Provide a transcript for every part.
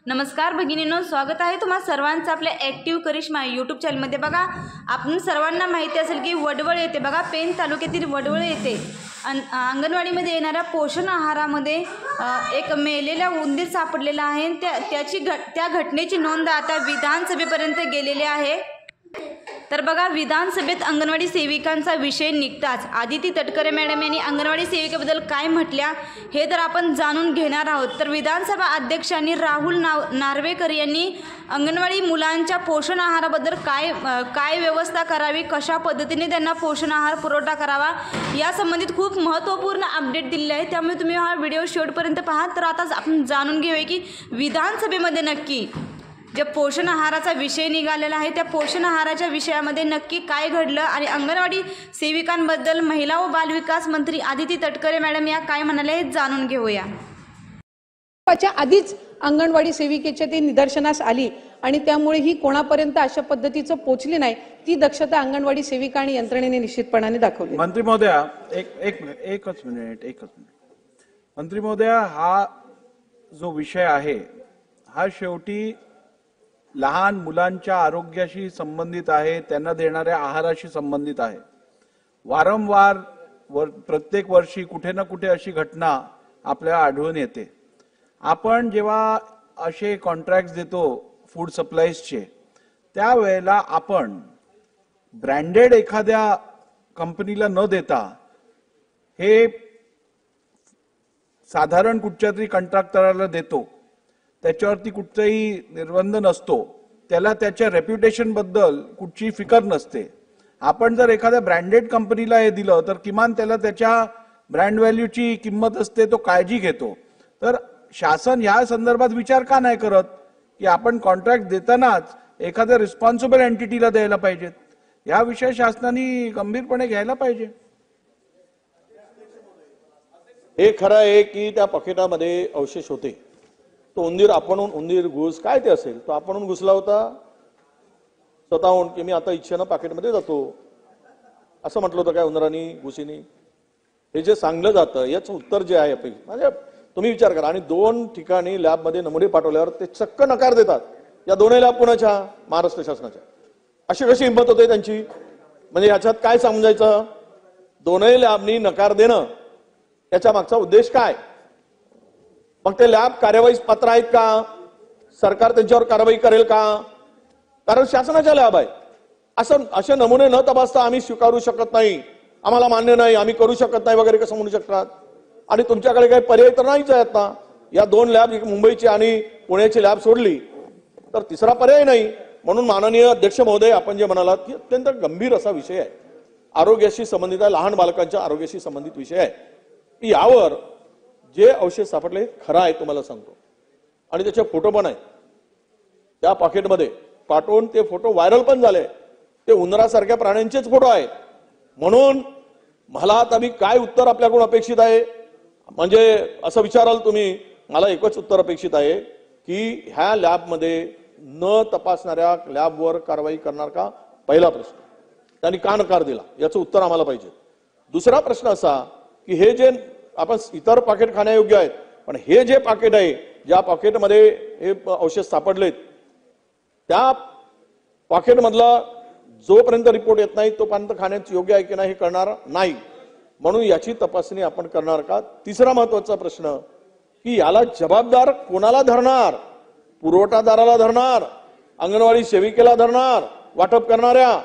नमस्कार भगिनींनो, स्वागत आहे तुम्हा सर्वांचं आपल्या ॲक्टिव्ह करिश्मा यूट्यूब चॅनलमध्ये। बघा, आपण सर्वांना माहिती असेल की वडवळ येथे बघा, पेन तालुक्यातील वडवळ येथे अंगणवाडीमध्ये येणाऱ्या पोषण आहारामध्ये एक मेलेला उंदीर सापडलेला आहे। त्या घटनेची नोंद आता विधानसभेपर्यंत गेलेली आहे। तर बघा, विधानसभेत अंगणवाडी सेविकांचा विषय निघताच आदिती तटकरे मॅडम यांनी अंगणवाडी सेविकेबद्दल काय म्हटल्या हे तर आपण जाणून घेणार आहोत। तर विधानसभा अध्यक्षांनी राहुल नार्वेकर यांनी अंगणवाडी मुलांच्या पोषण आहाराबद्दल काय व्यवस्था करावी, कशा पद्धतीने त्यांना पोषण आहार पुरवठा करावा या संबंधित खूप महत्त्वपूर्ण अपडेट दिलेले आहे। त्यामुळे तुम्ही हा व्हिडिओ शेवटपर्यंत पहा। तर आता आपण जाणून घेऊया की विधानसभेमध्ये नक्की जे पोषण आहाराचा विषय निघालेला आहे त्या पोषण आहाराच्या विषयामध्ये नक्की काय घडलं आणि अंगणवाडी सेविकांबद्दल महिला व बालविकास मंत्री आदिती तटकरे मॅडम या काय म्हणाले हे जाणून घेऊया। आधीच अंगणवाडी सेविकेच्या ते निदर्शनास आली आणि त्यामुळे ही कोणापर्यंत अशा पद्धतीचं पोहोचली नाही, ती दक्षता अंगणवाडी सेविका आणि यंत्रणेने निश्चितपणाने दाखवली। मंत्री महोदया, एकच मिनिट मंत्री महोदया, हा जो विषय आहे हा शेवटी लहान मुलांच्या आरोग्याशी संबंधित आहे, त्यांना देणाऱ्या आहाराशी संबंधित आहे। वारंवार प्रत्येक वर्षी कुठे ना कुठे अशी घटना आपल्याला आढळून येते। आपण जेव्हा असे कॉन्ट्रॅक्ट्स देतो फूड सप्लाईजचे, त्यावेळेला आपण ब्रँडेड एखाद्या कंपनीला न देता हे साधारण कुठच्या तरी कंत्राटदाराला देतो, त्याच्यावरती कुठचाही निर्बंध नसतो, त्याला त्याच्या रेप्युटेशन बद्दल कुठची फिकर नसते। आपण जर एखाद्या ब्रँडेड कंपनीला हे दिलं तर किमान त्याला त्याच्या ब्रँड व्हॅल्यूची किंमत असते, तो काळजी घेतो। तर शासन या संदर्भात विचार का नाही करत की आपण कॉन्ट्रॅक्ट देतानाच एखाद्या रिस्पॉन्सिबल एंटिटीला द्यायला पाहिजेत? या विषय शासनाने गंभीरपणे घ्यायला पाहिजे। हे खरं आहे की त्या पॅकेटामध्ये अवशेष होते, तो उंदीर घुस काय ते असेल तो आपण घुसला होता स्वतःहून की मी आता इच्छेनं पॅकेटमध्ये जातो असं म्हटलं होतं काय उंदरांनी घुसीनी? हे जे सांगलं जातं याचं उत्तर जे आहे म्हणजे तुम्ही विचार करा। आणि 2 ठिकाणी लॅबमध्ये नमुने पाठवल्यावर ते चक्क नकार देतात। या दोन्ही लॅब कोणाच्या? महाराष्ट्र शासनाच्या। अशी कशी हिंमत होते त्यांची? म्हणजे याच्यात काय समजायचं? दोन्ही लॅबनी नकार देणं याच्या मागचा उद्देश काय? मग ते लॅब कार्यवाहीस पात्र आहेत का? सरकार त्यांच्यावर कारवाई करेल का? कारण शासनाच्या लॅब आहे। असे नमुने न तपासता आम्ही स्वीकारू शकत नाही, आम्हाला मान्य नाही, आम्ही करू शकत नाही वगैरे कसं म्हणू शकतात? आणि तुमच्याकडे काही पर्याय तर नाहीच आहेत ना। या 2 लॅब, मुंबईची आणि पुण्याची लॅब सोडली तर तिसरा पर्याय नाही। म्हणून माननीय अध्यक्ष महोदय, आपण जे म्हणालात की अत्यंत गंभीर असा विषय आहे, आरोग्याशी संबंधित आहे, लहान बालकांच्या आरोग्याशी संबंधित विषय आहे की यावर जे अवशेष सापडले खरं आहे तुम्हाला सांगतो। आणि त्याचे फोटो पण आहेत त्या पॅकेटमध्ये पाठवून, ते फोटो व्हायरल पण झाले। ते उंदरासारख्या प्राण्यांचेच फोटो आहेत। म्हणून मला आता मी काय उत्तर आपल्याकडून अपेक्षित आहे? म्हणजे असं विचाराल तुम्ही, मला एकच उत्तर अपेक्षित आहे की ह्या लॅबमध्ये न तपासणाऱ्या लॅबवर कारवाई करणार का? पहिला प्रश्न, त्यांनी का नकार दिला याचं उत्तर आम्हाला पाहिजे। दुसरा प्रश्न असा की हे जे आपण इतर पाकिट खाण्यायोग्य आहेत, पण हे जे पाकिट आहे, ज्या पॉकेटमध्ये हे अवशेष सापडलेत, त्या पॉकेटमधला जोपर्यंत रिपोर्ट येत नाही तोपर्यंत खाण्याचं योग्य आहे की नाही हे कळणार नाही। म्हणून याची तपासणी आपण करणार का? तिसरा महत्वाचा प्रश्न की याला जबाबदार कोणाला धरणार? पुरवठादाराला धरणार, अंगणवाडी सेविकेला धरणार, वाटप करणाऱ्या,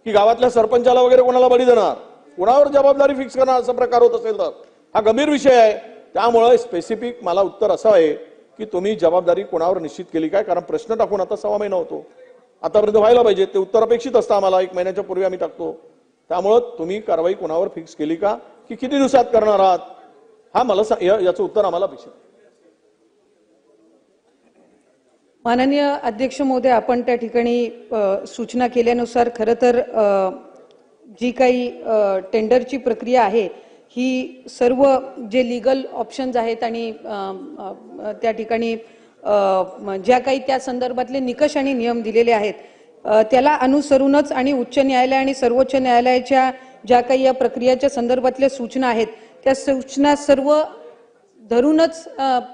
की गावातल्या सरपंचाला वगैरे कोणाला बळी देणार? कोणावर जबाबदारी फिक्स करणार? असा प्रकार होत असेल तर हा गंभीर विषय आहे। त्यामुळे स्पेसिफिक मला उत्तर असं आहे की तुम्ही जबाबदारी कोणावर निश्चित केली काय? कारण प्रश्न टाकून आता 6 महिना होतो, आतापर्यंत व्हायला पाहिजे। ते उत्तर अपेक्षित असतं आम्हाला, 1 महिन्याच्या पूर्वी आम्ही टाकतो। त्यामुळे तुम्ही कारवाई कोणावर फिक्स केली का, की किती दिवसात करणार आहात? हा मला याचं उत्तर आम्हाला अपेक्षित। माननीय अध्यक्ष महोदय, आपण त्या ठिकाणी सूचना केल्यानुसार खरं तर जी काही टेंडरची प्रक्रिया आहे ही सर्व जे लीगल ऑप्शन्स आहेत आणि त्या ठिकाणी ज्या काही त्या संदर्भातले निकष आणि नियम दिलेले आहेत त्याला अनुसरूनच आणि उच्च न्यायालय आणि सर्वोच्च न्यायालयाच्या ज्या काही या प्रक्रियेच्या संदर्भातल्या सूचना आहेत त्या सूचना सर्व धरूनच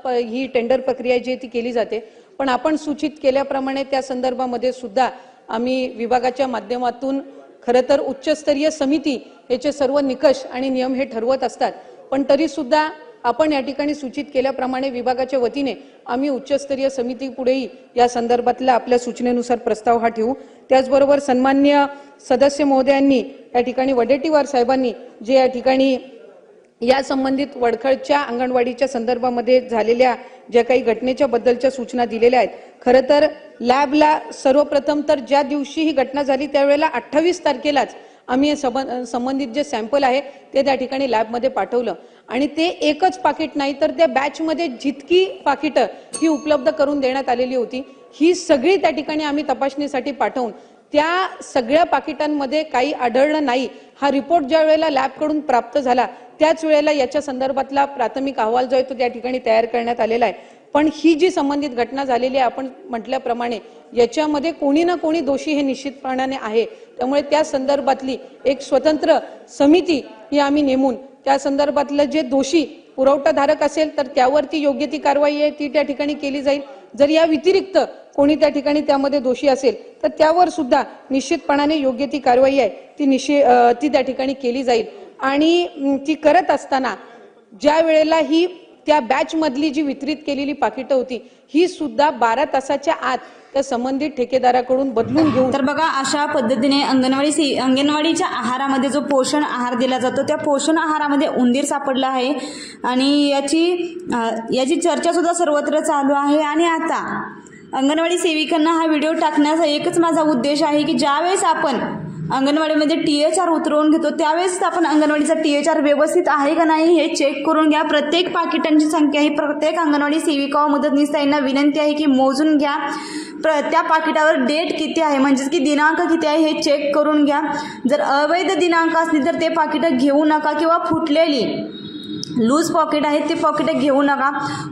ही टेंडर प्रक्रिया जी ती केली जाते. पण आपण सूचित केल्याप्रमाणे त्या संदर्भामध्ये सुद्धा आम्ही विभागाच्या माध्यमातून खरं तर उच्चस्तरीय समिती याचे सर्व निकष आणि नियम हे ठरवत असतात. पण तरी सुद्धा आपण या ठिकाणी सूचित केल्याप्रमाणे विभागाच्या वतीने आम्ही उच्चस्तरीय समितीपुढेही या संदर्भातल्या आपल्या सूचनेनुसार प्रस्ताव हा ठेवू. त्याचबरोबर सन्माननीय सदस्य महोदयांनी या ठिकाणी वडेट्टीवार साहेबांनी जे या ठिकाणी या संबंधित वडखळच्या अंगणवाडीच्या संदर्भामध्ये झालेल्या ज्या काही घटनेच्या बद्दलच्या सूचना दिलेल्या आहेत. खरं तर लॅबला सर्वप्रथम तर ज्या दिवशी ही घटना झाली त्यावेळेला 28 तारखेलाच आम्ही संबंधित जे सॅम्पल आहे ते त्या ठिकाणी लॅबमध्ये पाठवलं आणि ते एकच पाकिट नाही तर त्या बॅचमध्ये जितकी पाकिटं ही उपलब्ध करून देण्यात आलेली होती ही सगळी त्या ठिकाणी आम्ही तपासणीसाठी पाठवून त्या सगळ्या पाकिटांमध्ये काही आढळलं नाही. हा रिपोर्ट ज्या वेळेला लॅबकडून प्राप्त झाला त्याच वेळेला याच्या संदर्भातला प्राथमिक अहवाल जो आहे तो त्या ठिकाणी तयार करण्यात आलेला आहे. पण ही जी संबंधित घटना झालेली आहे आपण म्हटल्याप्रमाणे याच्यामध्ये कोणी ना कोणी दोषी हे निश्चितपणाने आहे. त्यामुळे त्या संदर्भातली एक स्वतंत्र समिती ही आम्ही नेमून त्या संदर्भातलं जे दोषी पुरवठाधारक असेल तर त्यावरती योग्य ती कारवाई आहे ती त्या ठिकाणी केली जाईल. जर या व्यतिरिक्त कोणी त्या ठिकाणी त्यामध्ये दोषी असेल तर त्यावर सुद्धा निश्चितपणाने योग्य ती कारवाई आहे ती त्या ठिकाणी केली जाईल. आणि ती करत असताना ज्या वेळेला ही त्या बॅच मधली जी वितरित केलेली पाकिटं होती ही सुद्धा 12 तासाच्या आत त्या संबंधित ठेकेदाराकडून बदलून घेऊन. तर बघा अशा पद्धतीने अंगणवाडीच्या आहारामध्ये जो पोषण आहार दिला जातो त्या पोषण आहारामध्ये उंदीर सापडला आहे आणि याची चर्चा सुद्धा सर्वत्र चालू आहे. आणि आता अंगणवाडी सेविकांना हा व्हिडिओ टाकण्याचा एकच माझा उद्देश आहे की ज्यावेळेस आपण अंगणवाडीमध्ये THR उतरवून घेतो त्यावेळेस आपण अंगणवाडीचा THR व्यवस्थित आहे का नाही हे चेक करून घ्या. प्रत्येक पाकिटांची संख्या ही प्रत्येक अंगणवाडी सेविका व मदतनीस यांना विनंती आहे की मोजून घ्या. त्या पाकिटावर डेट किती आहे म्हणजेच की दिनांक किती आहे हे चेक करून घ्या. जर अवैध दिनांक असतील तर ते पाकिटं घेऊ नका किंवा फुटलेली लूज पॉकेट आहेत ते पॉकेट घेऊ नका.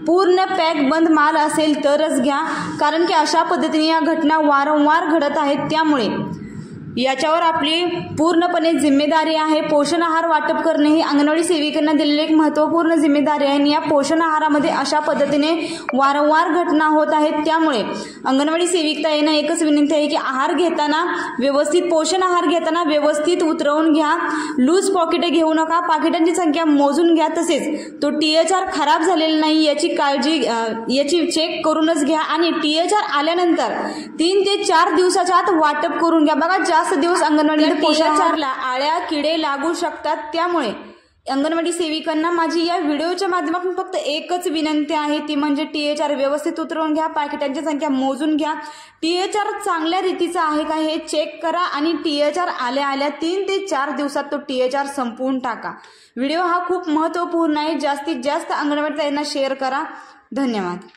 पूर्ण पॅक बंद माल असेल तरच घ्या. कारण की अशा पद्धतीने या घटना वारंवार घडत आहेत. त्यामुळे याच्यावर आपली पूर्णपणे जिम्मेदारी आहे. पोषण आहार वाटप करणे ही अंगणवाडी सेविकांना दिलेली एक महत्त्वपूर्ण जिम्मेदारी आहे. आणि या पोषण आहारामध्ये अशा पद्धतीने वारंवार घटना होत आहेत. त्यामुळे अंगणवाडी सेविका यांना एकच विनंती आहे की आहार घेताना व्यवस्थित पोषण आहार घेताना व्यवस्थित उतरवून घ्या. लूज पॉकेट घेऊ नका. पाकिटांची संख्या मोजून घ्या. तसेच तो THR खराब झालेला नाही याची काळजी याची चेक करूनच घ्या. आणि THR आल्यानंतर 3 ते 4 दिवसाच्या आत वाटप करून घ्या. बघा जास्त दिवस अंगणवाडीमध्ये पोषणाला आळ्या किडे लागू शकतात. त्यामुळे अंगणवाडी सेविकांना माझी या व्हिडिओच्या माध्यमातून फक्त एकच विनंती आहे ती म्हणजे THR व्यवस्थित उतरवून घ्या. पाकिटांची संख्या मोजून घ्या. THR चांगल्या रीतीचा आहे का हे चेक करा आणि THR आल्या 3 ते 4 दिवसात तो THR संपवून टाका. व्हिडिओ हा खूप महत्त्वपूर्ण आहे. जास्तीत जास्त अंगणवाडी ताईंना शेअर करा. धन्यवाद.